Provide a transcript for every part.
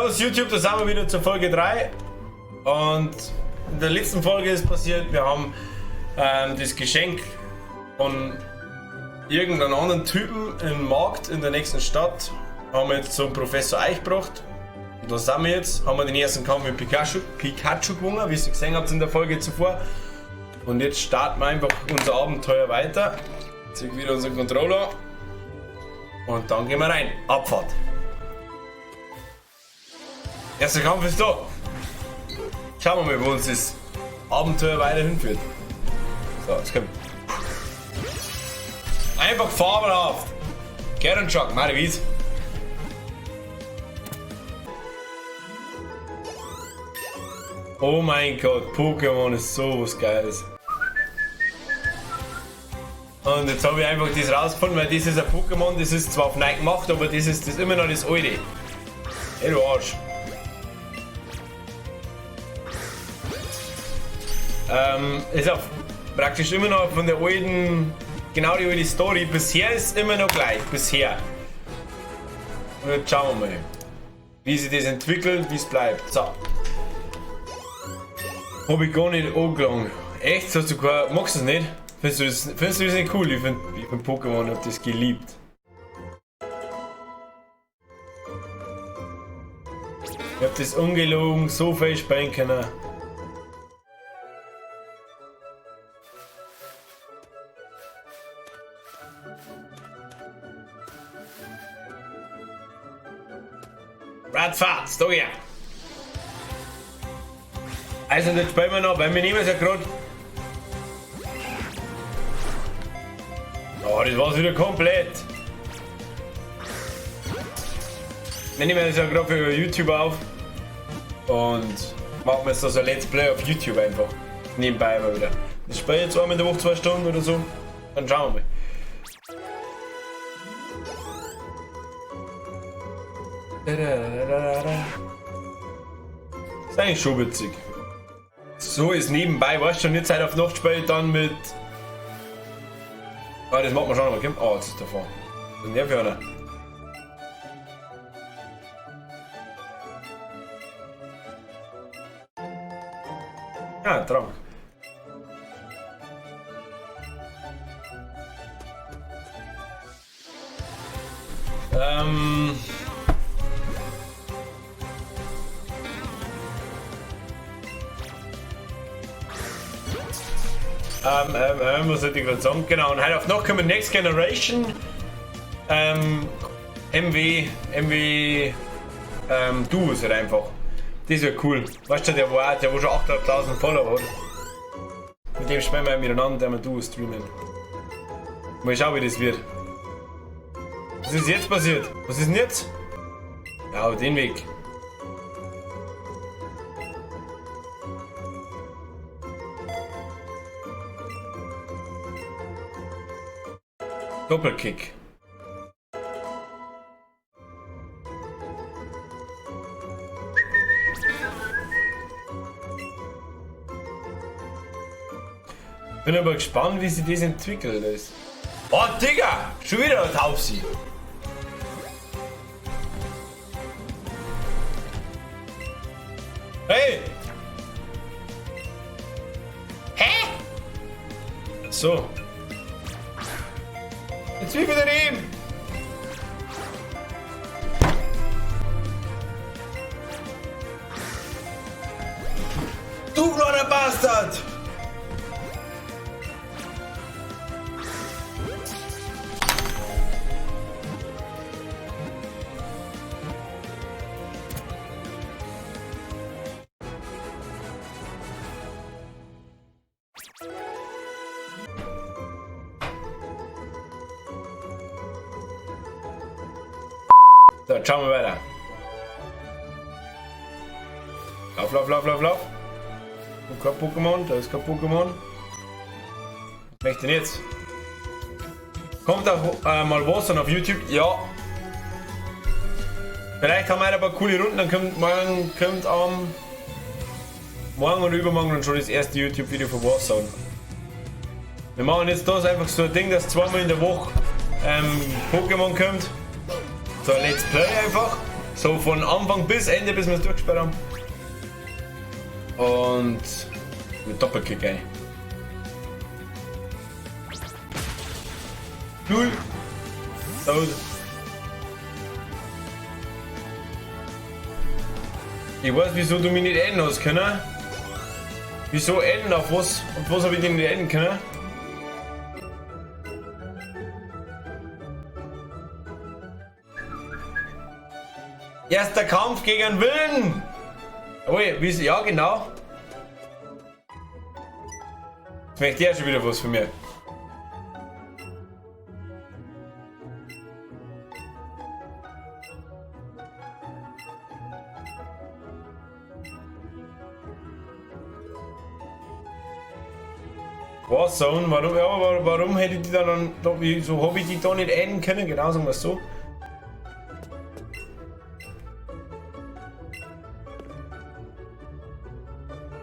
Servus YouTube, da sind wir wieder zur Folge 3 und in der letzten Folge ist passiert, wir haben das Geschenk von irgendeinem anderen Typen im Markt in der nächsten Stadt haben wir jetzt zum Professor Eich gebracht. Und da sind wir jetzt, haben wir den ersten Kampf mit Pikachu gewonnen, wie ihr gesehen habt in der Folge zuvor. Und jetzt starten wir einfach unser Abenteuer weiter. Jetzt sehe ich wieder unseren Controller und dann gehen wir rein. Abfahrt! Erster Kampf ist da. Schauen wir mal, wo uns das Abenteuer weiterhin führt. So, jetzt kommt. Einfach fabelhaft. Gern Chuck, meine Wies. Oh mein Gott, Pokémon ist sowas Geiles. Und jetzt habe ich einfach das rausgefunden, weil das ist ein Pokémon, das ist zwar auf neu gemacht, aber das ist immer noch das alte. Hey du Arsch. Ist auch praktisch immer noch von der alten, genau die alte Story. Bisher ist es immer noch gleich, bisher. Und jetzt schauen wir mal, wie sich das entwickelt, wie es bleibt. So. Hab ich gar nicht angelangt. Echt? Hast du gar, magst du es nicht? Findest du das nicht cool? Ich find Pokémon, hab das geliebt. Ich hab das ungelogen so viel spielen können. Radfahrt, da her! Also jetzt spielen wir noch, weil wir nehmen es ja gerade. Oh, das war's wieder komplett. Wir nehmen das ja gerade für YouTube auf und machen wir jetzt so ein Let's Play auf YouTube einfach. Nebenbei immer wieder. Ich spiele jetzt einmal in der Woche 2 Stunden oder so. Dann schauen wir mal. Das ist eigentlich schon witzig. So ist nebenbei, weißt du, schon nicht Zeit auf Nacht spielt, dann mit. Ah, das macht man schon mal, oh, jetzt ist der vor. Was ist denn der für einer? Ja, ein Trank. Was hätte ich gerade sagen? Genau, und heute auf Nacht kommen Next Generation Duos halt einfach. Das wäre cool. Weißt du, der wo schon 8.500 Follower hat. Mit dem spielen wir miteinander, der wir Duos streamen. Mal schauen, wie das wird. Was ist jetzt passiert? Was ist denn jetzt? Ja, den Weg. Doppelkick. Bin aber gespannt, wie sich das entwickelt ist. Oh Digga! Schon wieder ein Taubsi! Hey! Hä? So. Jetzt wie wieder ihm! Du kleiner Bastard! So, jetzt schauen wir weiter. Lauf, lauf, lauf, lauf, lauf. Und kein Pokémon, da ist kein Pokémon. Was möchte ich denn jetzt? Kommt auch mal was dann auf YouTube? Ja. Vielleicht haben wir ein paar coole Runden, dann kommt morgen oder übermorgen dann schon das erste YouTube-Video von Warzone. Wir machen jetzt das einfach so ein Ding, dass zweimal in der Woche Pokémon kommt. So ein Let's Play einfach. So von Anfang bis Ende, bis wir es durchgesperrt haben. Und mit Doppelkick, ey. 0. Tot. Ich weiß, wieso du mich nicht enden hast können. Wieso enden? Auf was habe ich den nicht enden können? Erster Kampf gegen Willen! Oh, ja, genau. Jetzt möchte ich ja schon wieder was von mir. Warzone, warum, ja, warum hätte ich die dann, wieso habe ich die da nicht enden können? Genau, sagen wir es so.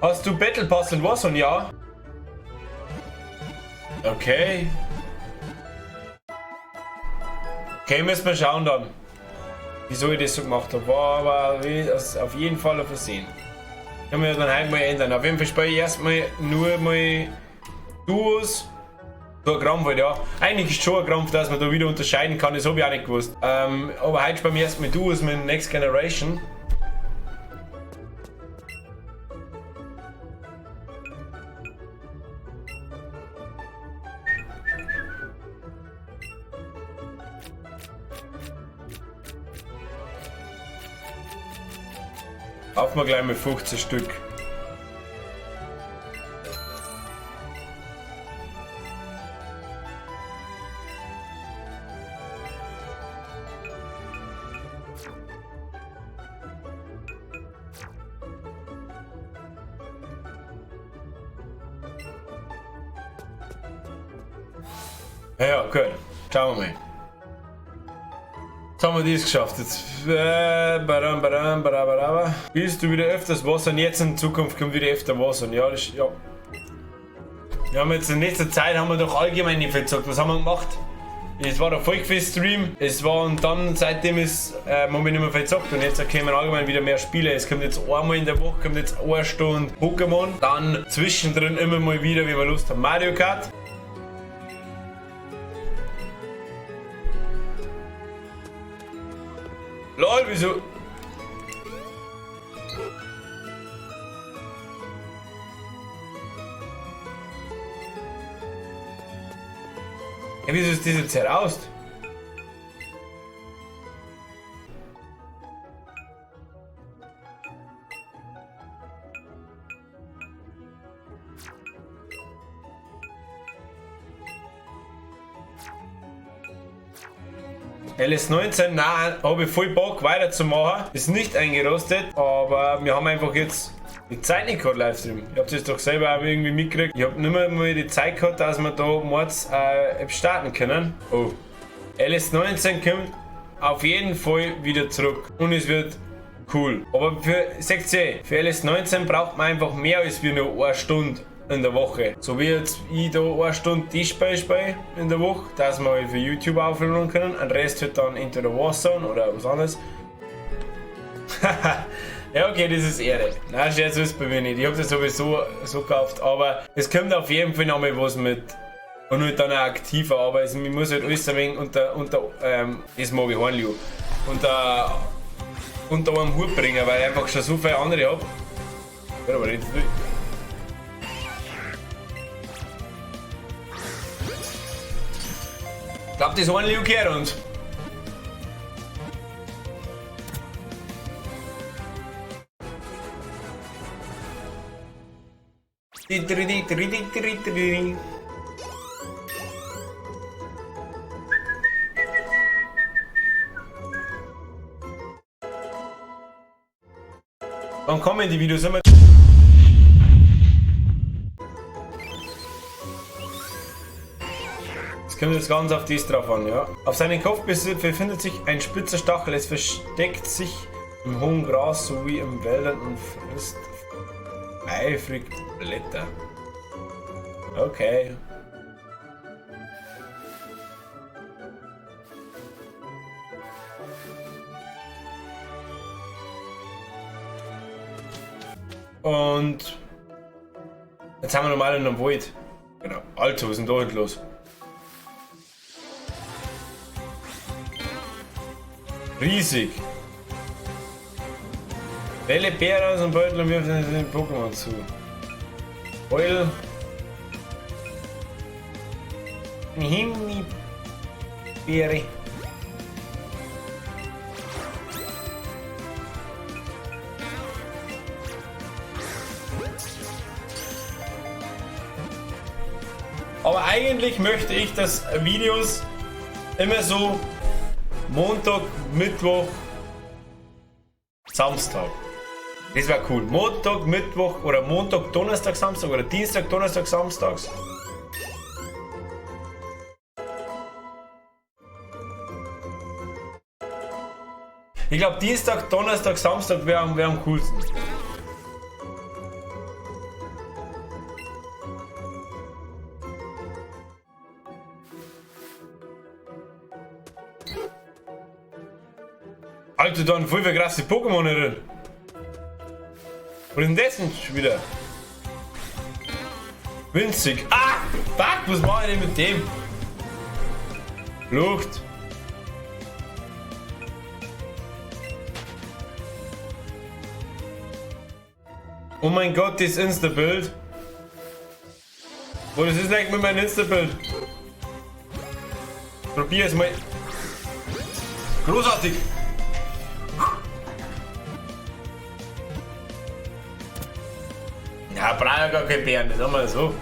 Hast du Battle Pass in Warzone? Ja. Okay. Okay, müssen wir schauen dann, wieso ich das so gemacht habe. War aber auf jeden Fall ein Versehen. Können wir dann halt mal ändern. Auf jeden Fall spiele ich erstmal nur mal Duos. So ein Krampf halt, ja. Eigentlich ist es schon ein Krampf, dass man da wieder unterscheiden kann. Das habe ich auch nicht gewusst. Aber heute spielen wir erstmal Duos mit Next Generation. Kaufen wir gleich mal 15 Stück. Ja, gut. Schauen wir mal. Jetzt haben wir das geschafft. Jetzt willst du wieder öfters Wasser und jetzt in Zukunft kommt wieder öfter Wasser. Ja, das ja. Wir haben jetzt in letzter Zeit haben wir doch allgemein nicht viel gezockt. Was haben wir gemacht? Es war der Volkfest-Stream. Es war und dann seitdem ist haben wir nicht mehr viel gezockt und jetzt kommen allgemein wieder mehr Spiele. Es kommt jetzt einmal in der Woche kommt jetzt eine Stunde Pokémon. Dann zwischendrin immer mal wieder, wie wir Lust haben, Mario Kart. LOL, wieso? Ja, wieso ist diese Zeit aus? LS19, nein, habe ich voll Bock weiterzumachen. Ist nicht eingerostet, aber wir haben einfach jetzt die Zeit nicht gehabt, Livestream. Ich habe das doch selber auch irgendwie mitgekriegt. Ich habe nicht mehr mal die Zeit gehabt, dass wir da mords starten können. Oh. LS19 kommt auf jeden Fall wieder zurück und es wird cool. Aber für 6C, für LS19 braucht man einfach mehr als wir nur eine Stunde in der Woche. So wie jetzt ich da eine Stunde die spiele in der Woche, dass wir halt für YouTube aufnehmen können. Ein Rest wird dann entweder Warzone oder was anderes. Ja, okay, das ist Ehre. Nein, Scherz ist bei mir nicht. Ich habe das sowieso so gekauft, aber es kommt auf jeden Fall noch mal was mit. Und halt dann auch aktiver, aber ich muss halt alles ein wenig unter das mag ich Hornliu, unter einem Hut bringen, weil ich einfach schon so viele andere habe. Ja, aber nicht so viel. Ich glaube, das Hornliu gehört uns. Wann kommen die Videos immer? Es kommt jetzt ganz auf dies drauf an, ja. Auf seinem Kopf befindet sich ein spitzer Stachel. Es versteckt sich im hohen Gras sowie im Wäldern und frisst eifrig Blätter. Okay. Und jetzt haben wir normal in einem Wald. Genau. Alter, was ist denn da hinten los? Riesig. Wähle Bär aus dem Beutel und wirft den Pokémon zu. Heul. Himbeere. Aber eigentlich möchte ich, dass Videos immer so Montag, Mittwoch, Samstag. Das wäre cool. Montag, Mittwoch oder Montag, Donnerstag, Samstag oder Dienstag, Donnerstag, Samstags. Ich glaube Dienstag, Donnerstag, Samstag wäre am coolsten. Alter, da haben voll viele krasse Pokémon drin. Was ist denn das denn schon wieder? Winzig. Ah! Fuck, was mache ich denn mit dem? Flucht. Oh mein Gott, das Insta-Bild. Oh, das ist nicht mit meinem Insta-Bild. Probier es mal. Großartig. Ja, braucht ja gar kein Bären, das haben wir so.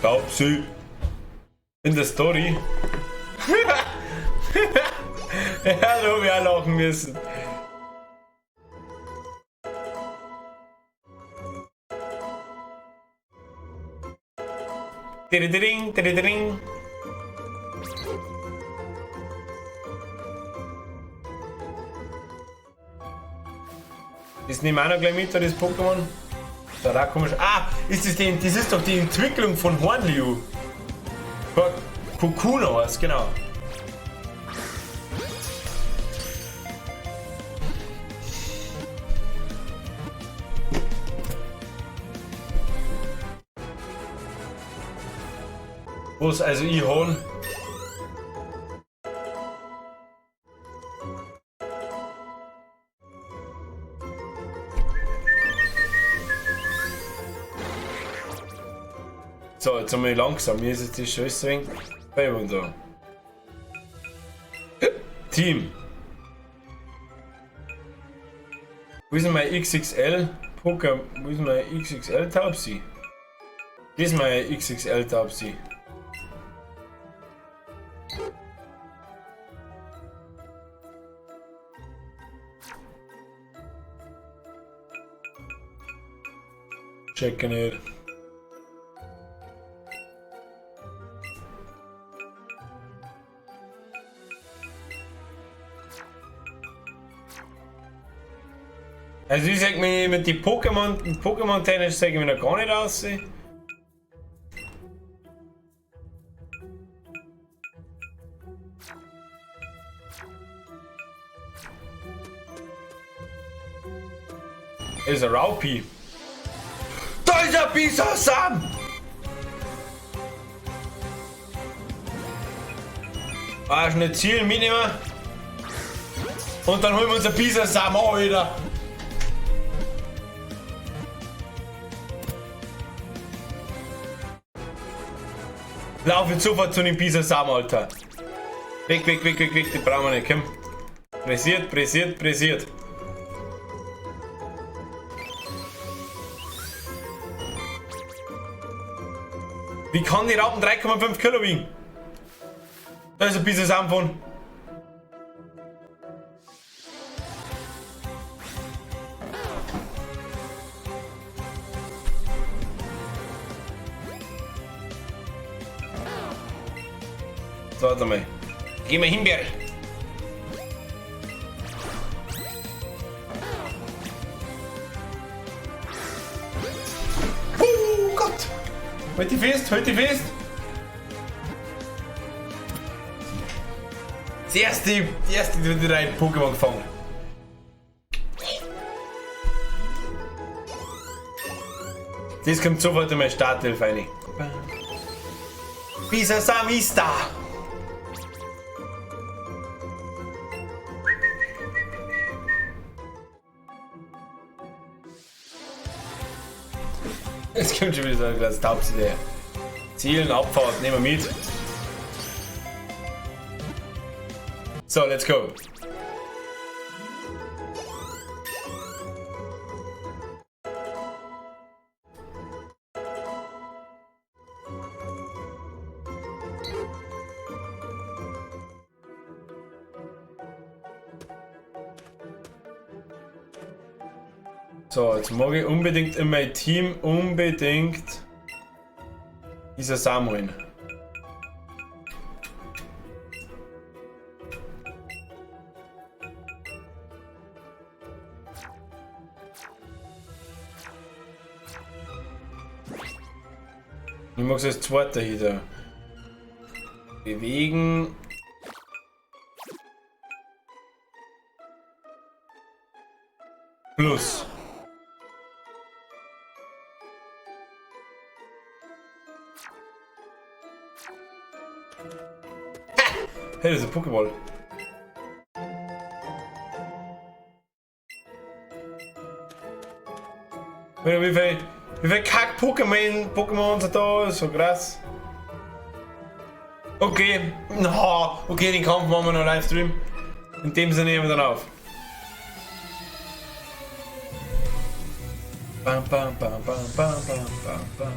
Glaub sie. In der Story. Ja, da hab ich auch lachen müssen. Ding, ding. Das nehmen wir auch noch gleich mit, das Pokémon. Da war komisch. Ah, das ist doch die Entwicklung von Hornliu. Kokuna was, genau. Was also ich holen? So, jetzt sind wir langsam. Mir ist jetzt die Scheiße Werbung da. Team. Wo ist denn mein XXL Pokémon? Wo ist mein XXL Taubsi? Das ist mein XXL Taubsi. Checken nicht. Also ich sag mir mit den Pokémon-Tennis sage ich mir noch gar nicht aus. Das ist ein Raupi. Da ist ein Bisasam! Ah, schnell Ziel mitnehmen. Und dann holen wir uns ein Bisasam auch wieder. Lauf jetzt sofort zu dem Bisasam, Alter. Weg, die brauchen wir nicht, komm. Pressiert. Wie kann die Raupen 3,5 Kilo wiegen? Da ist ein Bisasam von. So, warte mal. Geh mal Himbeere. Oh Gott! Halt die fest! Die erste drei Pokémon gefangen. Das kommt sofort in meine Starthilfe rein. Bisa Samista! Jetzt kommt schon wieder so ein kleines Taubsidee. Zielen, Abfahrt, nehmen wir mit. So, let's go. So, jetzt mag ich unbedingt in mein Team dieser Samuel. Ich mag es als zweiter hier. Bewegen. Plus. Hey, das ist ein Pokéball. Wie viel Kack-Pokémon sind da? So krass. Okay, no, okay, den Kampf machen wir noch Livestream. In dem Sinne nehmen wir dann auf. Bam, bam, bam, bam, bam, bam, bam, bam.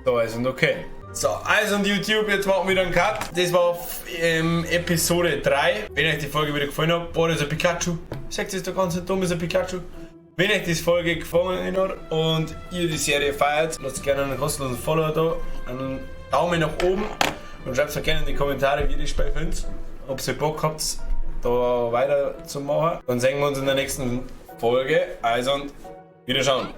So, also okay. So, also und YouTube, jetzt machen wir wieder einen Cut. Das war Episode 3. Wenn euch die Folge wieder gefallen hat, war das ein Pikachu. Sagt es doch ganz dumm, ist ein Pikachu. Wenn euch die Folge gefallen hat und ihr die Serie feiert, lasst gerne einen kostenlosen Follower da, einen Daumen nach oben und schreibt mir gerne in die Kommentare, wie ihr das Spiel findet. Ob ihr Bock habt, da weiter zu machen. Dann sehen wir uns in der nächsten Folge. Also und wieder schauen.